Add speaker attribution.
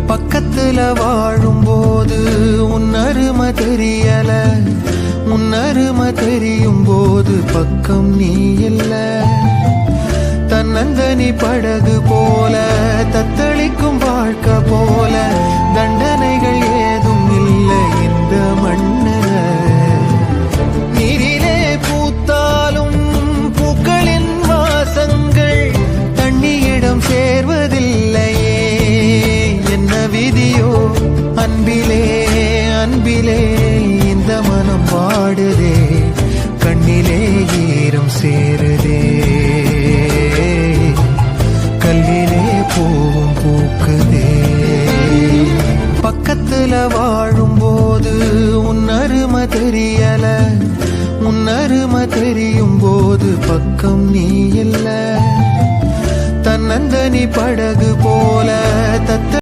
Speaker 1: பக்கத்துல வாழும்போது உன்னருமை தெரியல, உன்னருமை தெரியும் போது பக்கம் நீ இல்ல. தன்னந்தனி படகு போல தத்தளிக்கும் வாழ்க்கை போல தண்டனைகள் ஏதும் இல்லை இந்த மண்ணுல. நீரிலே பூத்தாலும் பூக்களின் வாசங்கள் தண்ணியிடம் சேர்வதில்லையே. என்ன விதியோ அன்பிலே அன்பிலே இந்த மனம் பாடுதே, கண்ணிலே ஈரம் சேருதே, கல்லிலே பூவும் பூக்குதே. பக்கத்துல வாழும்போது உன்னருமை தெரியல, உன்னருமை தெரியும் போது பக்கம் நீ இல்ல. தன்னந்தனி படகு போல தத்த